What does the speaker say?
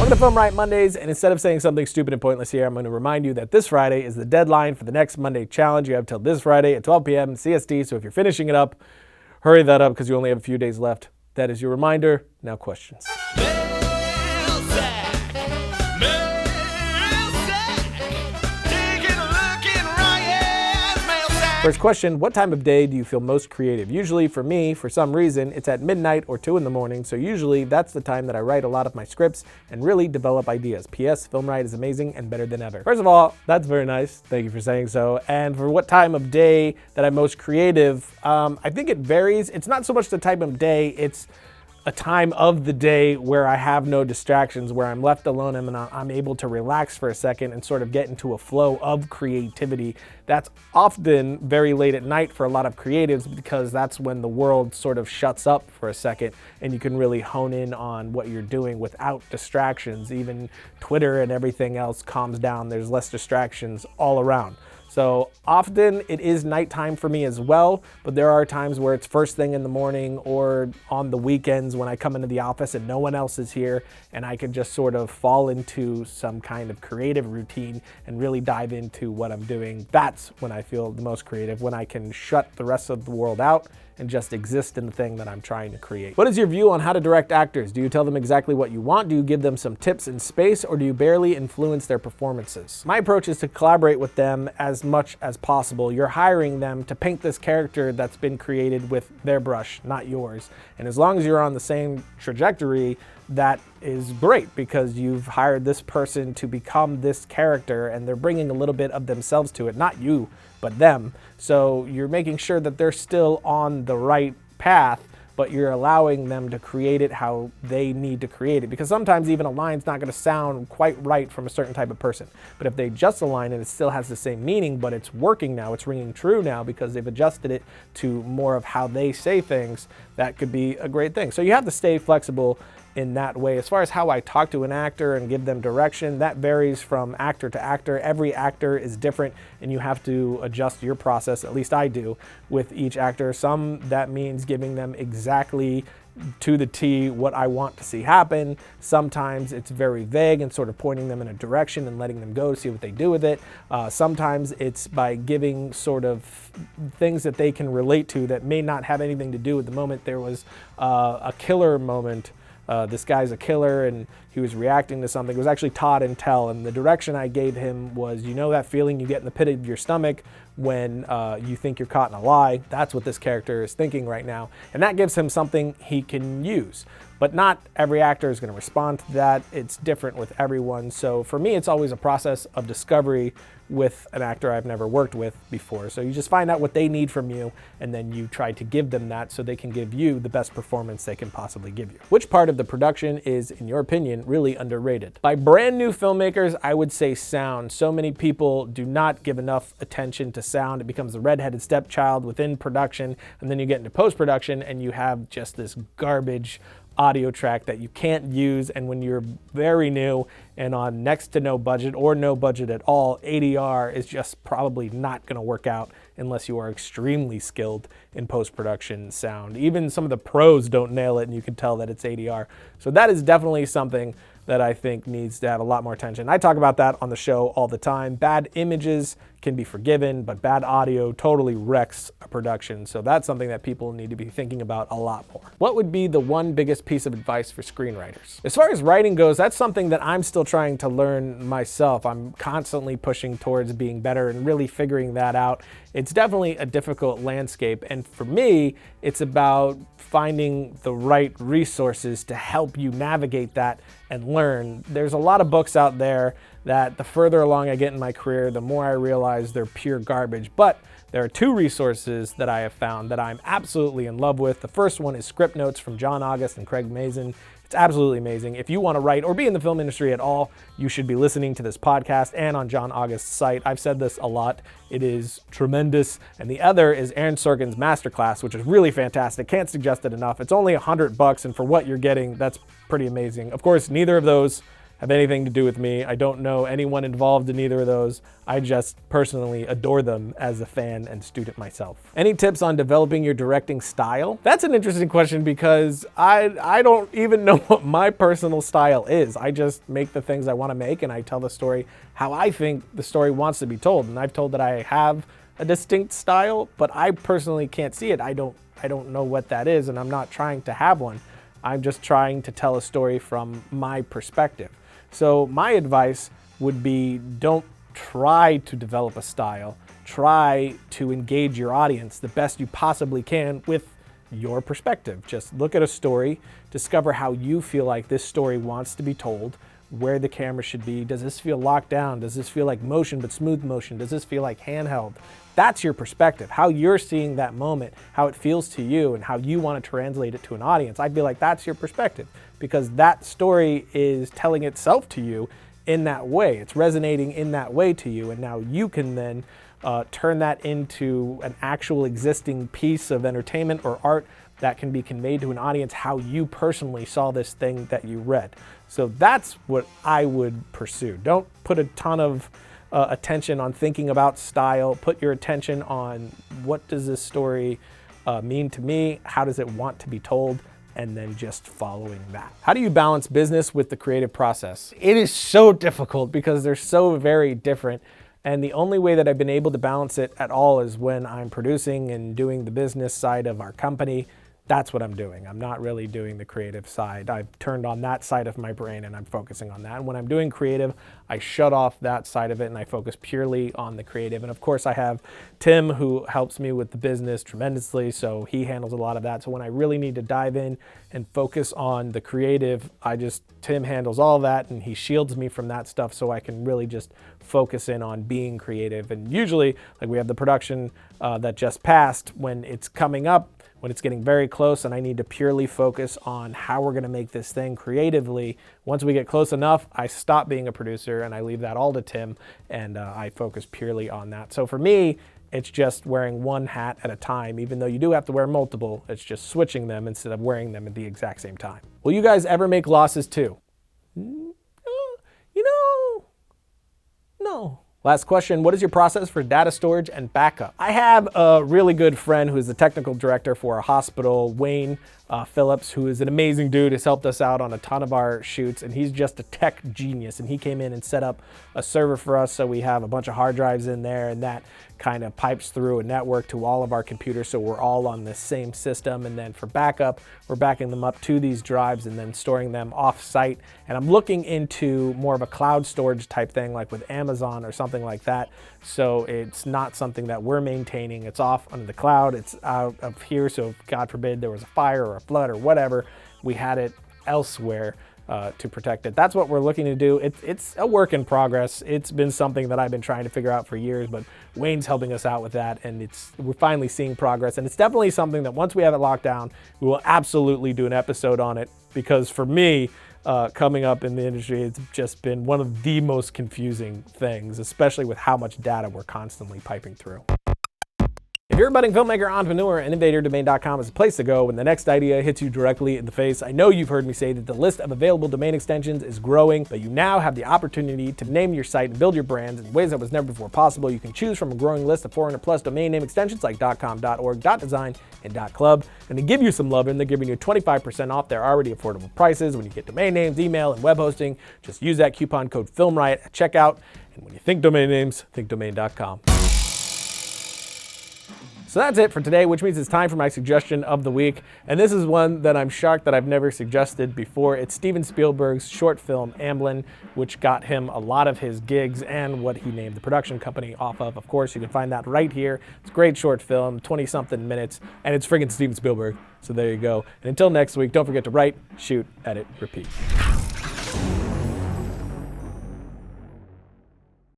Welcome to FilmRiot Mondays, and instead of saying something stupid and pointless here, I'm going to remind you that this Friday is the deadline for the next Monday challenge. You have till this Friday at 12 p.m. CST, so if you're finishing it up, hurry that up because you only have a few days left. That is your reminder. Now questions. First question, what time of day do you feel most creative? Usually for me, for some reason, it's at midnight or 2 in the morning, so usually that's the time that I write a lot of my scripts and really develop ideas. P.S. FilmRiot is amazing and better than ever. First of all, that's very nice. Thank you for saying so. And for what time of day that I'm most creative, I think it varies. It's not so much the type of day, it's a time of the day where I have no distractions, where I'm left alone and I'm able to relax for a second and sort of get into a flow of creativity. That's often very late at night for a lot of creatives because that's when the world sort of shuts up for a second and you can really hone in on what you're doing without distractions. Even Twitter and everything else calms down. There's less distractions all around. So often it is nighttime for me as well, but there are times where it's first thing in the morning or on the weekends when I come into the office and no one else is here and I can just sort of fall into some kind of creative routine and really dive into what I'm doing. That's when I feel the most creative, when I can shut the rest of the world out and just exist in the thing that I'm trying to create. What is your view on how to direct actors? Do you tell them exactly what you want? Do you give them some tips in space, or do you barely influence their performances? My approach is to collaborate with them as much as possible. You're hiring them to paint this character that's been created with their brush, not yours. And as long as you're on the same trajectory, that is great because you've hired this person to become this character and they're bringing a little bit of themselves to it, not you, but them. So you're making sure that they're still on the right path, but you're allowing them to create it how they need to create it. Because sometimes even a line's not gonna sound quite right from a certain type of person. But if they adjust the line and it still has the same meaning, but it's working now, it's ringing true now because they've adjusted it to more of how they say things, that could be a great thing. So you have to stay flexible in that way. As far as how I talk to an actor and give them direction, that varies from actor to actor. Every actor is different and you have to adjust your process, at least I do, with each actor. Some that means giving them exactly to the T what I want to see happen. Sometimes it's very vague and sort of pointing them in a direction and letting them go to see what they do with it. Sometimes it's by giving sort of things that they can relate to that may not have anything to do with the moment. There was a killer moment. This guy's a killer and he was reacting to something. It was actually Todd and Tell, and the direction I gave him was, you know that feeling you get in the pit of your stomach when you think you're caught in a lie? That's what this character is thinking right now. And that gives him something he can use. But not every actor is going to respond to that. It's different with everyone. So for me, it's always a process of discovery with an actor I've never worked with before. So you just find out what they need from you, and then you try to give them that so they can give you the best performance they can possibly give you. Which part of the production is, in your opinion, really underrated? By brand new filmmakers, I would say sound. So many people do not give enough attention to sound. It becomes the redheaded stepchild within production, and then you get into post-production and you have just this garbage audio track that you can't use. And when you're very new and on next to no budget or no budget at all, ADR is just probably not going to work out unless you are extremely skilled in post-production sound. Even some of the pros don't nail it and you can tell that it's ADR. So that is definitely something that I think needs to have a lot more attention. I talk about that on the show all the time. Bad images can be forgiven, but bad audio totally wrecks a production. So that's something that people need to be thinking about a lot more. What would be the one biggest piece of advice for screenwriters? As far as writing goes, that's something that I'm still trying to learn myself. I'm constantly pushing towards being better and really figuring that out. It's definitely a difficult landscape. And for me, it's about finding the right resources to help you navigate that and learn. There's a lot of books out there that the further along I get in my career, the more I realize they're pure garbage. But there are two resources that I have found that I'm absolutely in love with. The first one is Script Notes from John August and Craig Mazin. It's absolutely amazing. If you want to write or be in the film industry at all, you should be listening to this podcast and on John August's site. I've said this a lot. It is tremendous. And the other is Aaron Sorkin's Masterclass, which is really fantastic. Can't suggest it enough. It's only $100, and for what you're getting, that's pretty amazing. Of course, neither of those have anything to do with me. I don't know anyone involved in either of those. I just personally adore them as a fan and student myself. Any tips on developing your directing style? That's an interesting question because I don't even know what my personal style is. I just make the things I want to make and I tell the story how I think the story wants to be told. And I've told that I have a distinct style, but I personally can't see it. I don't know what that is, and I'm not trying to have one. I'm just trying to tell a story from my perspective. So my advice would be, don't try to develop a style. Try to engage your audience the best you possibly can with your perspective. Just look at a story, discover how you feel like this story wants to be told, where the camera should be. Does this feel locked down? Does this feel like motion but smooth motion? Does this feel like handheld? That's your perspective, how you're seeing that moment, how it feels to you, and how you want to translate it to an audience. I'd be like, that's your perspective, because that story is telling itself to you in that way. It's resonating in that way to you, and now you can then turn that into an actual existing piece of entertainment or art that can be conveyed to an audience how you personally saw this thing that you read. So that's what I would pursue. Don't put a ton of attention on thinking about style. Put your attention on, what does this story mean to me? How does it want to be told? And then just following that. How do you balance business with the creative process? It is so difficult because they're so very different. And the only way that I've been able to balance it at all is when I'm producing and doing the business side of our company. That's what I'm doing. I'm not really doing the creative side. I've turned on that side of my brain and I'm focusing on that. And when I'm doing creative, I shut off that side of it and I focus purely on the creative. And of course I have Tim, who helps me with the business tremendously, so he handles a lot of that. So when I really need to dive in and focus on the creative, Tim handles all that and he shields me from that stuff so I can really just focus in on being creative. And usually, like, we have the production that just passed. When it's coming up, when it's getting very close and I need to purely focus on how we're gonna make this thing creatively, once we get close enough, I stop being a producer and I leave that all to Tim, and I focus purely on that. So for me, it's just wearing one hat at a time. Even though you do have to wear multiple, it's just switching them instead of wearing them at the exact same time. Will you guys ever make losses too? No. Last question, what is your process for data storage and backup? I have a really good friend who is the technical director for a hospital, Wayne Phillips, who is an amazing dude, has helped us out on a ton of our shoots, and he's just a tech genius. And he came in and set up a server for us, so we have a bunch of hard drives in there, and that kind of pipes through a network to all of our computers, so we're all on the same system. And then for backup, we're backing them up to these drives and then storing them off-site. And I'm looking into more of a cloud storage type thing, like with Amazon or something like that. So it's not something that we're maintaining. It's off under the cloud. It's out of here, so if, God forbid, there was a fire or a flood or whatever, we had it elsewhere to protect it. That's what we're looking to do. It's a work in progress. It's been something that I've been trying to figure out for years, but Wayne's helping us out with that, and we're finally seeing progress. And it's definitely something that once we have it locked down, we will absolutely do an episode on it, because for me, coming up in the industry, it's just been one of the most confusing things, especially with how much data we're constantly piping through. If you're a budding filmmaker, entrepreneur, innovatordomain.com is the place to go when the next idea hits you directly in the face. I know you've heard me say that the list of available domain extensions is growing, but you now have the opportunity to name your site and build your brands in ways that was never before possible. You can choose from a growing list of 400 plus domain name extensions like .com, .org, .design, and .club. And to give you some love, they're giving you 25% off their already affordable prices when you get domain names, email, and web hosting. Just use that coupon code FilmRiot at checkout. And when you think domain names, think domain.com. So that's it for today, which means it's time for my suggestion of the week. And this is one that I'm shocked that I've never suggested before. It's Steven Spielberg's short film, Amblin, which got him a lot of his gigs and what he named the production company off of. Of course, you can find that right here. It's a great short film, 20-something minutes, and it's friggin' Steven Spielberg. So there you go. And until next week, don't forget to write, shoot, edit, repeat.